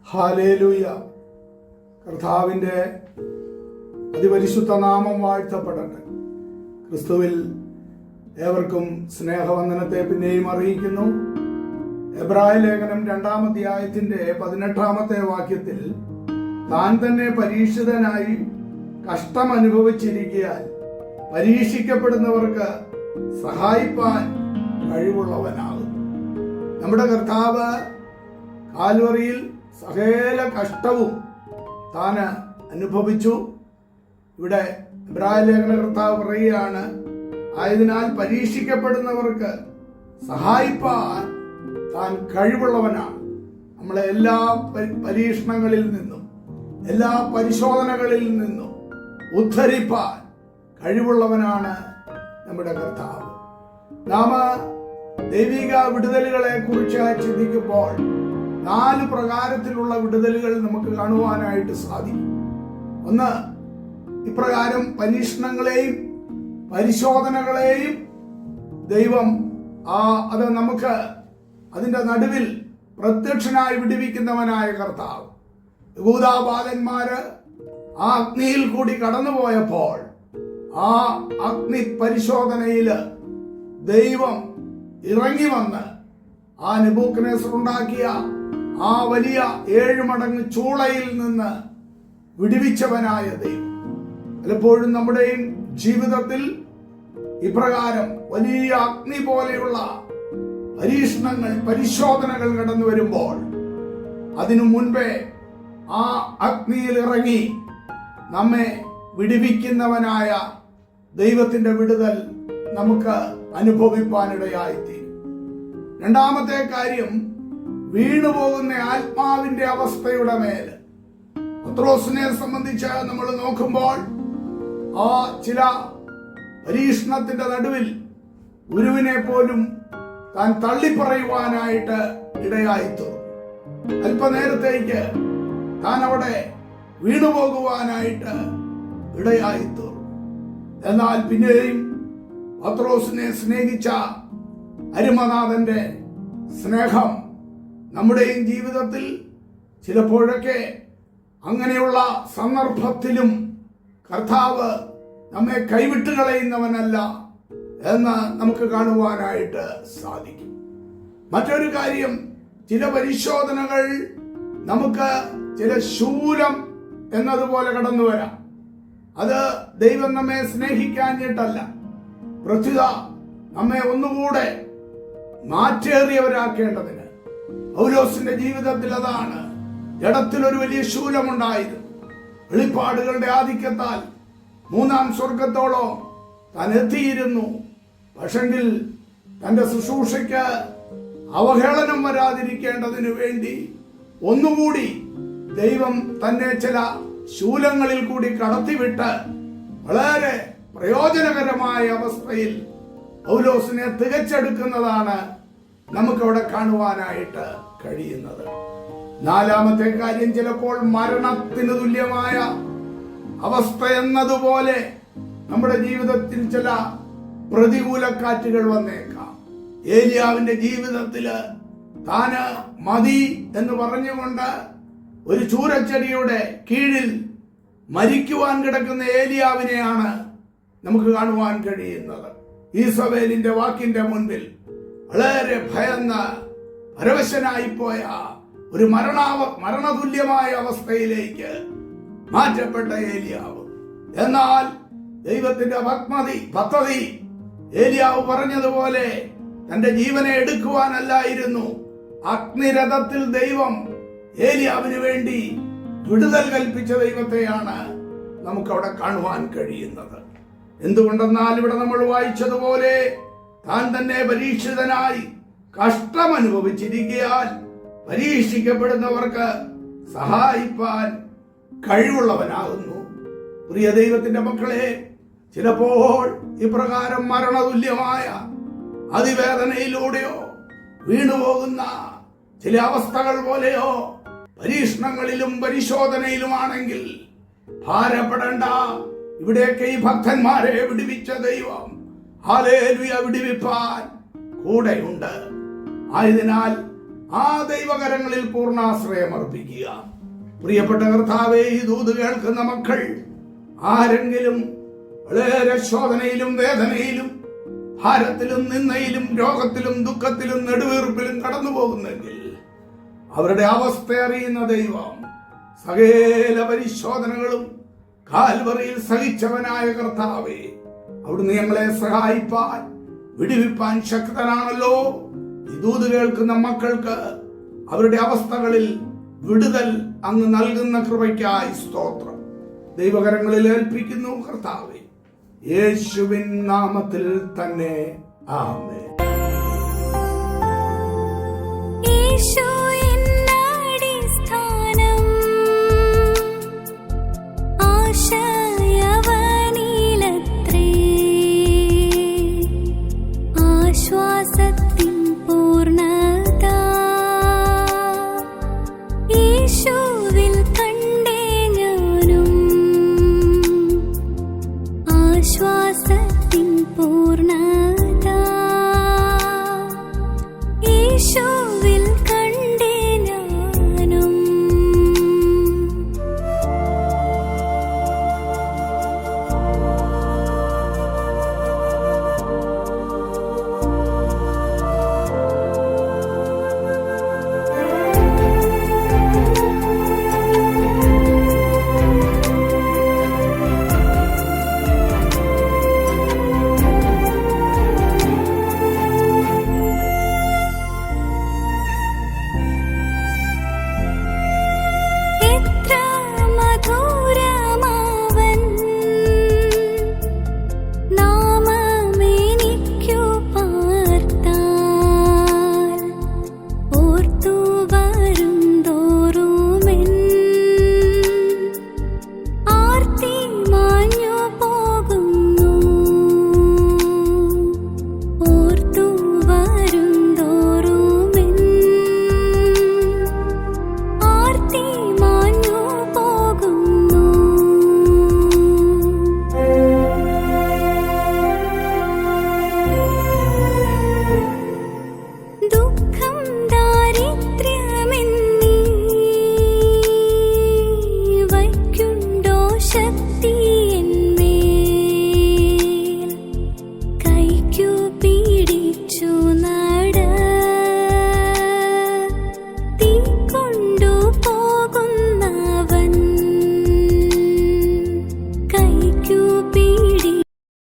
Hallelujah. കർത്താവിൻ്റെ അതിപരിശുദ്ധ നാമം വാഴ്ത്തപ്പെടട്ടെ. ക്രിസ്തുവിൽ ഏവർക്കും സ്നേഹവന്ദനത്തെ പിന്നെയും അറിയിക്കുന്നു. എബ്രായ ലേഖനം 2-ാം അധ്യായത്തിന്റെ 18-ാമത്തെ വാക്യത്തിൽ താൻ തന്നെ പരീക്ഷിതനായി കഷ്ടം അനുഭവിച്ചിരിക്കാൻ പരീക്ഷിക്കപ്പെടുന്നവർക്ക് സഹായിപ്പാൻ കഴിവുള്ളവനാകും. നമ്മുടെ കർത്താവ് കാൽവറിയിൽ സകല കഷ്ടവും താൻ അനുഭവിച്ചു. ഇവിടെ എബ്രായ ലേഖന കർത്താവ് പറയുകയാണ്, ആയതിനാൽ പരീക്ഷിക്കപ്പെടുന്നവർക്ക് സഹായിപ്പാൻ താൻ കഴിവുള്ളവനാണ്. നമ്മളെ എല്ലാ പരീക്ഷണങ്ങളിൽ നിന്നും എല്ലാ പരിശോധനകളിൽ നിന്നും ഉദ്ധരിപ്പാൻ കഴിവുള്ളവനാണ് നമ്മുടെ കർത്താവ്. നാം ദൈവിക വിടുതലുകളെ കുറിച്ച് ചിന്തിക്കുമ്പോൾ 4 പ്രകാരത്തിലുള്ള വിടുതലുകൾ നമുക്ക് കാണുവാനായിട്ട് സാധിക്കും. ഒന്ന്, ഇപ്രകാരം പരീക്ഷണങ്ങളെയും പരിശോധനകളെയും ദൈവം അത് നമുക്ക് അതിന്റെ നടുവിൽ പ്രത്യക്ഷനായി വിടുവിക്കുന്നവനായ കർത്താവ്. യഹൂദാബാലന്മാര് ആ അഗ്നിയിൽ കൂടി കടന്നുപോയപ്പോൾ ആ അഗ്നി പരിശോധനയില് ദൈവം ഇറങ്ങി വന്ന് ആ നെബൂഖദ്നേസർ ഉണ്ടാക്കിയ ആ വലിയ 7 മടങ്ങ് ചൂളയിൽ നിന്ന് വിടുവിച്ചവനായ ദൈവം. പലപ്പോഴും നമ്മുടെയും ജീവിതത്തിൽ ഇപ്രകാരം വലിയ അഗ്നി പോലെയുള്ള പരീക്ഷണങ്ങൾ പരിശോധനകൾ കടന്നു വരുമ്പോൾ അതിനു മുൻപേ ആ അഗ്നിയിൽ ഇറങ്ങി നമ്മെ വിടുവിക്കുന്നവനായ ദൈവത്തിന്റെ വിടുതൽ നമുക്ക് അനുഭവിപ്പാനിടയായിത്തീരും. 2-ാമത്തെ കാര്യം, വീണുപോകുന്ന ആത്മാവിന്റെ അവസ്ഥയുടെ മേൽ. പത്രോസിനെ സംബന്ധിച്ച് നമ്മൾ നോക്കുമ്പോൾ ആ ചില പരീക്ഷണത്തിന്റെ നടുവിൽ ഗുരുവിനെ പോലും താൻ തള്ളിപ്പറയുവാനായിട്ട് ഇടയായിത്തീർന്നു. അല്പനേരത്തേക്ക് താൻ അവിടെ വീണുപോകുവാനായിട്ട് ഇടയായിത്തീർന്നു. എന്നാൽ പിന്നെയും പത്രോസിനെ സ്നേഹിച്ച അരുമനാഥന്റെ സ്നേഹം നമ്മുടെയും ജീവിതത്തിൽ ചിലപ്പോഴൊക്കെ അങ്ങനെയുള്ള സന്ദർഭത്തിലും കർത്താവ് നമ്മെ കൈവിട്ട് കളയുന്നവനല്ല എന്ന് നമുക്ക് കാണുവാനായിട്ട് സാധിക്കും. മറ്റൊരു കാര്യം, ചില പരിശോധനകൾ നമുക്ക് ചില ശൂലം എന്നതുപോലെ കടന്നു വരാം. അത് ദൈവം നമ്മെ സ്നേഹിക്കാഞ്ഞിട്ടല്ല, പ്രത്യുത നമ്മെ ഒന്നുകൂടെ മാറ്റേറിയവരാക്കേണ്ടതിന്. പൗലോസിന്റെ ജീവിതത്തിൽ അതാണ്. ജഡത്തിലൊരു വലിയ ശൂലമുണ്ടായിരുന്നു. വെളിപ്പാടുകളുടെ ആധിക്യത്താൽ 3-ാം സ്വർഗത്തോളം താൻ എത്തിയിരുന്നു. പക്ഷെങ്കിൽ തന്റെ ശുശ്രൂഷയ്ക്ക് അവഹേളനം വരാതിരിക്കേണ്ടതിനു വേണ്ടി ഒന്നുകൂടി ദൈവം തന്നെ ചില ശൂലങ്ങളിൽ കൂടി കടത്തിവിട്ട് വളരെ പ്രയോജനകരമായ അവസ്ഥയിൽ പൗലോസിനെ തികച്ചെടുക്കുന്നതാണ് നമുക്കവിടെ കാണുവാനായിട്ട് കഴിയുന്നത്. 4-ാമത്തെ കാര്യം, ചിലപ്പോൾ മരണത്തിന് തുല്യമായ അവസ്ഥ എന്നതുപോലെ നമ്മുടെ ജീവിതത്തിൽ ചില പ്രതികൂലക്കാറ്റുകൾ വന്നേക്കാം. ഏലിയാവിന്റെ ജീവിതത്തില് താന് മതി എന്ന് പറഞ്ഞുകൊണ്ട് ഒരു ചൂരച്ചെടിയുടെ കീഴിൽ മരിക്കുവാൻ കിടക്കുന്ന ഏലിയാവിനെയാണ് നമുക്ക് കാണുവാൻ കഴിയുന്നത്. ഈസബേലിന്റെ വാക്കിന്റെ മുൻപിൽ വളരെ ഭയന്ന് പരവശനായിപ്പോയ ഒരു മരണതുല്യമായ അവസ്ഥയിലേക്ക് മാറ്റപ്പെട്ട ഏലിയാവ്. എന്നാൽ ദൈവത്തിന്റെ പദ്ധതി ഏലിയാവ് പറഞ്ഞതുപോലെ തന്റെ ജീവനെ എടുക്കുവാനല്ലായിരുന്നു. അഗ്നിരഥത്തിൽ ദൈവം ഏലിയാവിന് വേണ്ടി വിടുതൽ കൽപ്പിച്ച ദൈവത്തെയാണ് നമുക്കവിടെ കാണുവാൻ കഴിയുന്നത്. എന്തുകൊണ്ടെന്നാൽ ഇവിടെ നമ്മൾ വായിച്ചതുപോലെ താൻ തന്നെ പരീക്ഷിതനായി കഷ്ടം അനുഭവിച്ചിരിക്കാൻ പരീക്ഷിക്കപ്പെടുന്നവർക്ക് സഹായിപ്പാൻ കഴിവുള്ളവനാകുന്നു. പ്രിയ ദൈവത്തിന്റെ മക്കളെ, ചിലപ്പോൾ ഇപ്രകാരം മരണതുല്യമായ അതിവേദനയിലൂടെയോ വീണുപോകുന്ന ചില അവസ്ഥകൾ പോലെയോ പരീക്ഷണങ്ങളിലും പരിശോധനയിലുമാണെങ്കിൽ ഭാരപ്പെടേണ്ട. ഇവിടെയൊക്കെ ഈ ഭക്തന്മാരെ വിടുവിച്ച ദൈവം ഹല്ലേലൂയ വിടുവിപ്പാൻ കൂടെയുണ്ട്. ആയതിനാൽ ആ ദൈവകരങ്ങളിൽ പൂർണ്ണാശ്രയം അർപ്പിക്കുക. പ്രിയപ്പെട്ട കർത്താവേ, ഈ ദൂത് കേൾക്കുന്ന മക്കൾ ആരെങ്കിലും വളരെ ശോധനയിലും വേദനയിലും ഭാരത്തിലും നിന്നയിലും രോഗത്തിലും ദുഃഖത്തിലും നെടുവീർപ്പിലും കടന്നു പോകുന്നെങ്കിൽ അവരുടെ അവസ്ഥ അറിയുന്ന ദൈവം സകല പരിശോധനകളും കാൽവറിയിൽ സഹിച്ചവനായ കർത്താവേ, അവിടുന്ന് ഞങ്ങളെ സഹായിപ്പാൻ വിടുവിപ്പാൻ ശക്തനാണല്ലോ. ഈ ദൂത് കേൾക്കുന്ന മക്കൾക്ക് അവരുടെ അവസ്ഥകളിൽ വിടുതൽ അങ്ങ് നൽകുന്ന കൃപയ്ക്കായി സ്തോത്രം. ദൈവകരങ്ങളിൽ ഏൽപ്പിക്കുന്നു കർത്താവേ, യേശുവിൻ നാമത്തിൽ തന്നെ ആമേൻ.